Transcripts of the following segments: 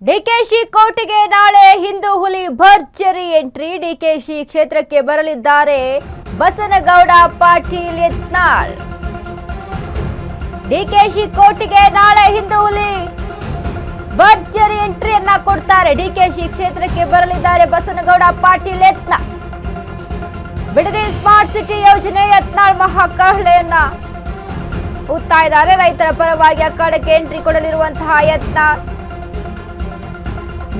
ಡಿಕೆಶಿ ಕೋಟೆಗೆ ನಾಳೆ ಹಿಂದೂ ಹುಲಿ ಭರ್ಜರಿ ಎಂಟ್ರಿ. ಡಿಕೆಶಿ ಕ್ಷೇತ್ರಕ್ಕೆ ಬರಲಿದ್ದಾರೆ ಬಸನಗೌಡ ಪಾಟೀಲ್ ಯತ್ನಾಳ್. ಡಿಕೆಶಿ ಕೋಟೆಗೆ ನಾಳೆ ಹಿಂದೂ ಹುಲಿ ಭರ್ಜರಿ ಎಂಟ್ರಿಯನ್ನ ಕೊಡ್ತಾರೆ. ಡಿಕೆಶಿ ಕ್ಷೇತ್ರಕ್ಕೆ ಬರಲಿದ್ದಾರೆ ಬಸನಗೌಡ ಪಾಟೀಲ್ ಯತ್ನಾಳ್. ಬಿಡದಿ ಸ್ಮಾರ್ಟ್ ಸಿಟಿ ಯೋಜನೆ ಯತ್ನಾಳ್ ಮಹಾಕಹಳೆಯನ್ನ ಊದ್ತಾ ಇದ್ದಾರೆ. ರೈತರ ಪರವಾಗಿ ಅಖಾಡಕ್ಕೆ ಎಂಟ್ರಿ ಕೊಡಲಿರುವಂತಹ ಯತ್ನಾಳ್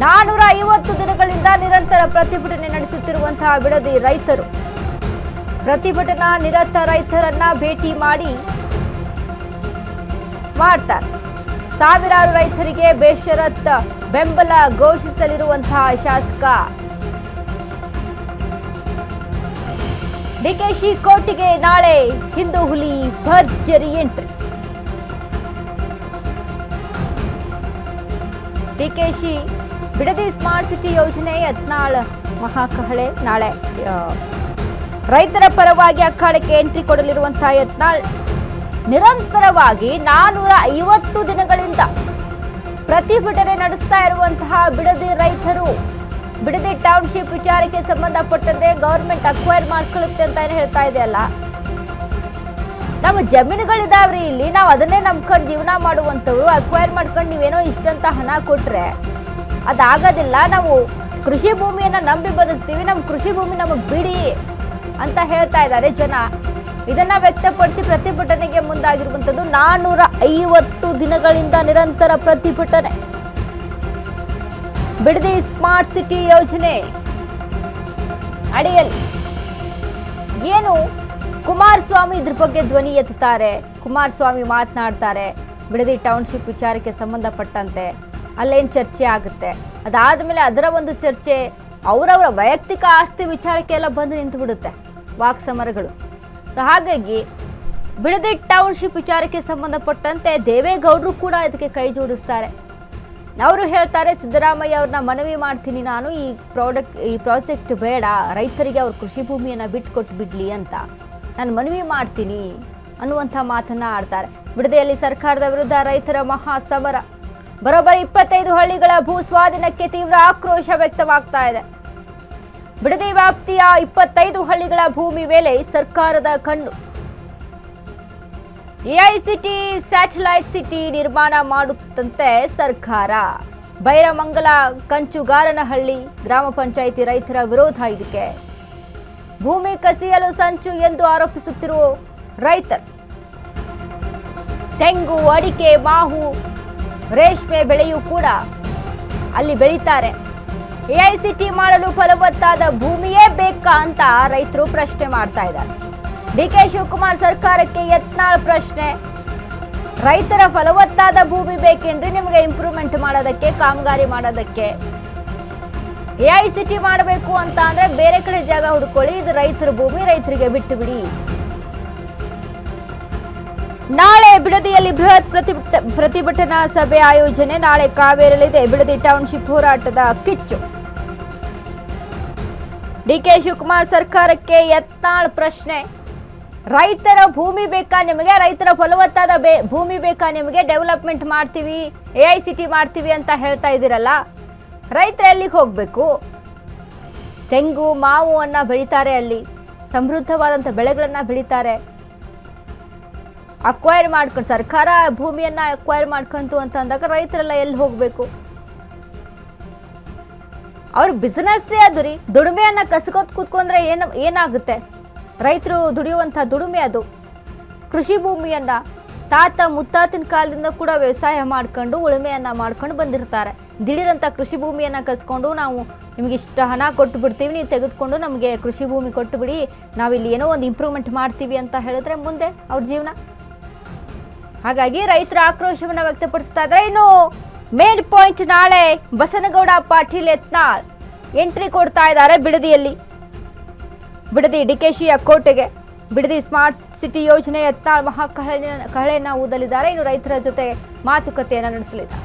450 ದಿನಗಳಿಂದ ನಿರಂತರ ಪ್ರತಿಭಟನೆ ನಡೆಸುತ್ತಿರುವಂತಹ ಬಿಡದಿ ರೈತರು ಪ್ರತಿಭಟನಾ ನಿರತ ರೈತರನ್ನ ಭೇಟಿ ಮಾಡ್ತಾರೆ. ಸಾವಿರಾರು ರೈತರಿಗೆ ಬೇಷರತ್ ಬೆಂಬಲ ಘೋಷಿಸಲಿರುವಂತಹ ಶಾಸಕ ಡಿಕೆಶಿ ಕೋಟೆಗೆ ನಾಳೆ ಹಿಂದೂ ಹುಲಿ ಭರ್ಜರಿ entry. DKShi Bidadi smart city ಯೋಜನೆ ಯತ್ನಾಳ್ ಮಹಾಕಹಳೆ ನಾಳೆ ರೈತರ ಪರವಾಗಿ ಅಖಾಡಕ್ಕೆ ಎಂಟ್ರಿ ಕೊಡಲಿರುವಂತಹ ಯತ್ನಾಳ್ ನಿರಂತರವಾಗಿ 450 ದಿನಗಳಿಂದ ಪ್ರತಿಭಟನೆ ನಡೆಸ್ತಾ ಇರುವಂತಹ ಬಿಡದಿ ರೈತರು ಬಿಡದಿ ಟೌನ್ಶಿಪ್ ವಿಚಾರಕ್ಕೆ ಸಂಬಂಧಪಟ್ಟಂತೆ ಗವರ್ಮೆಂಟ್ ಅಕ್ವೈರ್ ಮಾಡ್ಕೊಳ್ಳುತ್ತೆ ಅಂತ ಏನು ಹೇಳ್ತಾ ಇದೆಯಲ್ಲ. ನಮ್ಮ ಜಮೀನುಗಳಿದಾವ್ರಿ, ಇಲ್ಲಿ ನಾವು ಅದನ್ನೇ ನಂಬ್ಕೊಂಡು ಜೀವನ ಮಾಡುವಂಥವ್ರು ಅಕ್ವೈರ್ ಮಾಡ್ಕೊಂಡು ನೀವೇನೋ ಇಷ್ಟಂತ ಹಣ ಕೊಟ್ರೆ ಅದಾಗೋದಿಲ್ಲ. ನಾವು ಕೃಷಿ ಭೂಮಿಯನ್ನ ನಂಬಿ ಬದುಕ್ತೀವಿ, ನಮ್ಮ ಕೃಷಿ ಭೂಮಿ ನಮಗೆ ಬಿಡಿ ಅಂತ ಹೇಳ್ತಾ ಇದ್ದಾರೆ ಜನ. ಇದನ್ನ ವ್ಯಕ್ತಪಡಿಸಿ ಪ್ರತಿಭಟನೆಗೆ ಮುಂದಾಗಿರುವಂಥದ್ದು. 450 ದಿನಗಳಿಂದ ನಿರಂತರ ಪ್ರತಿಭಟನೆ. ಬಿಡದಿ ಸ್ಮಾರ್ಟ್ ಸಿಟಿ ಯೋಜನೆ ಅಡಿಯಲ್ಲಿ ಏನು ಕುಮಾರಸ್ವಾಮಿ ಇದ್ರ ಬಗ್ಗೆ ಧ್ವನಿ ಎತ್ತುತ್ತಾರೆ. ಕುಮಾರಸ್ವಾಮಿ ಮಾತನಾಡ್ತಾರೆ ಬಿಡದಿ ಟೌನ್ಶಿಪ್ ವಿಚಾರಕ್ಕೆ ಸಂಬಂಧಪಟ್ಟಂತೆ. ಅಲ್ಲೇನು ಚರ್ಚೆ ಆಗುತ್ತೆ, ಅದಾದಮೇಲೆ ಅದರ ಒಂದು ಚರ್ಚೆ ಅವರವರ ವೈಯಕ್ತಿಕ ಆಸ್ತಿ ವಿಚಾರಕ್ಕೆ ಎಲ್ಲ ಬಂದು ನಿಂತು ಬಿಡುತ್ತೆ ವಾಕ್ ಸಮರಗಳು. ಸೊ ಹಾಗಾಗಿ ಬಿಡದಿ ಟೌನ್ಶಿಪ್ ವಿಚಾರಕ್ಕೆ ಸಂಬಂಧಪಟ್ಟಂತೆ ದೇವೇಗೌಡರು ಕೂಡ ಇದಕ್ಕೆ ಕೈ ಜೋಡಿಸ್ತಾರೆ. ಅವರು ಹೇಳ್ತಾರೆ, ಸಿದ್ದರಾಮಯ್ಯ ಅವ್ರನ್ನ ಮನವಿ ಮಾಡ್ತೀನಿ, ನಾನು ಈ ಪ್ರಾಜೆಕ್ಟ್ ಬೇಡ, ರೈತರಿಗೆ ಅವ್ರ ಕೃಷಿ ಭೂಮಿಯನ್ನು ಬಿಟ್ಕೊಟ್ಟು ಬಿಡ್ಲಿ ಅಂತ ನಾನು ಮನವಿ ಮಾಡ್ತೀನಿ ಅನ್ನುವಂಥ ಮಾತನ್ನ ಆಡ್ತಾರೆ. ಬಿಡದಿಯಲ್ಲಿ ಸರ್ಕಾರದ ವಿರುದ್ಧ ರೈತರ ಮಹಾ ಸಮರ. ಬರೋಬ್ಬರಿ 25 ಹಳ್ಳಿಗಳ ಭೂ ಸ್ವಾಧೀನಕ್ಕೆ ತೀವ್ರ ಆಕ್ರೋಶ ವ್ಯಕ್ತವಾಗ್ತಾ ಇದೆ. ಬಿಡದಿ ವ್ಯಾಪ್ತಿಯ 25 ಹಳ್ಳಿಗಳ ಭೂಮಿ ಮೇಲೆ ಸರ್ಕಾರದ ಕಣ್ಣು. ಎಐಸಿಟಿ ಸ್ಯಾಟಲೈಟ್ ಸಿಟಿ ನಿರ್ಮಾಣ ಮಾಡುತ್ತಂತೆ ಸರ್ಕಾರ. ಬೈರಮಂಗಲ ಕಂಚುಗಾರನಹಳ್ಳಿ ಗ್ರಾಮ ಪಂಚಾಯಿತಿ ರೈತರ ವಿರೋಧ. ಇದಕ್ಕೆ ಭೂಮಿ ಕಸಿಯಲು ಸಂಚು ಎಂದು ಆರೋಪಿಸುತ್ತಿರುವ ರೈತರು. ತೆಂಗು, ಅಡಿಕೆ, ಮಾವು, ರೇಷ್ಮೆ ಬೆಳೆಯೂ ಕೂಡ ಅಲ್ಲಿ ಬೆಳೀತಾರೆ. ಎಐಸಿಟಿ ಮಾಡಲು ಫಲವತ್ತಾದ ಭೂಮಿಯೇ ಬೇಕಾ ಅಂತ ರೈತರು ಪ್ರಶ್ನೆ ಮಾಡ್ತಾ ಇದ್ದಾರೆ. ಡಿಕೆ ಶಿವಕುಮಾರ್ ಸರ್ಕಾರಕ್ಕೆ ಯತ್ನಾಳ್ ಪ್ರಶ್ನೆ. ರೈತರ ಫಲವತ್ತಾದ ಭೂಮಿ ಬೇಕೆಂದ್ರೆ ನಿಮಗೆ ಇಂಪ್ರೂವ್ಮೆಂಟ್ ಮಾಡೋದಕ್ಕೆ, ಕಾಮಗಾರಿ ಮಾಡೋದಕ್ಕೆ ಎಐಸಿಟಿ ಮಾಡಬೇಕು ಅಂತ ಅಂದ್ರೆ ಬೇರೆ ಕಡೆ ಜಾಗ ಹುಡ್ಕೊಳ್ಳಿ, ಇದು ರೈತರ ಭೂಮಿ, ರೈತರಿಗೆ ಬಿಟ್ಟು ಬಿಡಿ. ನಾಳೆ ಬಿಡದಿಯಲ್ಲಿ ಬೃಹತ್ ಪ್ರತಿಭಟನಾ ಸಭೆ ಆಯೋಜನೆ. ನಾಳೆ ಕಾವೇರಲಿದೆ ಬಿಡದಿ ಟೌನ್ಶಿಪ್ ಹೋರಾಟದ ಕಿಚ್ಚು. ಡಿಕೆ ಶಿವಕುಮಾರ್ ಸರ್ಕಾರಕ್ಕೆ ಯತ್ನಾಳ್ ಪ್ರಶ್ನೆ. ರೈತರ ಭೂಮಿ ಬೇಕಾ ನಿಮಗೆ? ರೈತರ ಫಲವತ್ತಾದ ಭೂಮಿ ಬೇಕಾ ನಿಮಗೆ? ಡೆವಲಪ್ಮೆಂಟ್ ಮಾಡ್ತೀವಿ, ಎಐಸಿಟಿ ಮಾಡ್ತೀವಿ ಅಂತ ಹೇಳ್ತಾ ಇದ್ದೀರಲ್ಲ, ರೈತರು ಎಲ್ಲಿಗೆ ಹೋಗಬೇಕು? ತೆಂಗು, ಮಾವು ಅನ್ನ ಬೆಳೀತಾರೆ, ಅಲ್ಲಿ ಸಮೃದ್ಧವಾದಂಥ ಬೆಳೆಗಳನ್ನ ಬೆಳೀತಾರೆ. ಅಕ್ವೈರ್ ಮಾಡ್ಕೊಂಡು ಸರ್ಕಾರ ಭೂಮಿಯನ್ನ ಅಕ್ವೈರ್ ಮಾಡ್ಕೊಂತು ಅಂತ ಅಂದಾಗ ರೈತರೆಲ್ಲ ಎಲ್ಲಿ ಹೋಗಬೇಕು? ಅವ್ರ ಬಿಸ್ನೆಸ್ಸೇ ಅದು ರೀ. ದುಡಿಮೆಯನ್ನ ಕಸ್ಕೊತ್ ಕೂತ್ಕೊಂಡ್ರೆ ಏನಾಗುತ್ತೆ? ರೈತರು ದುಡಿಯುವಂಥ ದುಡಿಮೆ ಅದು. ಕೃಷಿ ಭೂಮಿಯನ್ನ ತಾತ ಮುತ್ತಾತಿನ ಕಾಲದಿಂದ ಕೂಡ ವ್ಯವಸಾಯ ಮಾಡ್ಕೊಂಡು ಉಳುಮೆಯನ್ನ ಮಾಡ್ಕೊಂಡು ಬಂದಿರ್ತಾರೆ. ದಿಢೀರಂತ ಕೃಷಿ ಭೂಮಿಯನ್ನ ಕಸ್ಕೊಂಡು ನಾವು ನಿಮ್ಗೆ ಇಷ್ಟ ಹಣ ಕೊಟ್ಟು ಬಿಡ್ತೀವಿ, ನೀವು ತೆಗೆದುಕೊಂಡು ನಮಗೆ ಕೃಷಿ ಭೂಮಿ ಕೊಟ್ಟು ಬಿಡಿ, ನಾವಿಲ್ಲಿ ಏನೋ ಒಂದು ಇಂಪ್ರೂವ್ಮೆಂಟ್ ಮಾಡ್ತೀವಿ ಅಂತ ಹೇಳಿದ್ರೆ ಮುಂದೆ ಅವ್ರ ಜೀವನ. ಹಾಗಾಗಿ ರೈತರ ಆಕ್ರೋಶವನ್ನು ವ್ಯಕ್ತಪಡಿಸ್ತಾ ಇದ್ದಾರೆ. ಇನ್ನು ಮೇನ್ ಪಾಯಿಂಟ್, ನಾಳೆ ಬಸನಗೌಡ ಪಾಟೀಲ್ ಯತ್ನಾಳ್ ಎಂಟ್ರಿ ಕೊಡ್ತಾ ಇದ್ದಾರೆ ಬಿಡದಿಯಲ್ಲಿ. ಬಿಡದಿ ಡಿಕೆಶಿಯ ಕೋಟೆಗೆ ಬಿಡದಿ ಸ್ಮಾರ್ಟ್ ಸಿಟಿ ಯೋಜನೆ ಯತ್ನಾಳ್ ಮಹಾಕಹಳೆಯನ್ನ ಊದಲಿದ್ದಾರೆ. ಇನ್ನು ರೈತರ ಜೊತೆ ಮಾತುಕತೆಯನ್ನು ನಡೆಸಲಿದ್ದಾರೆ.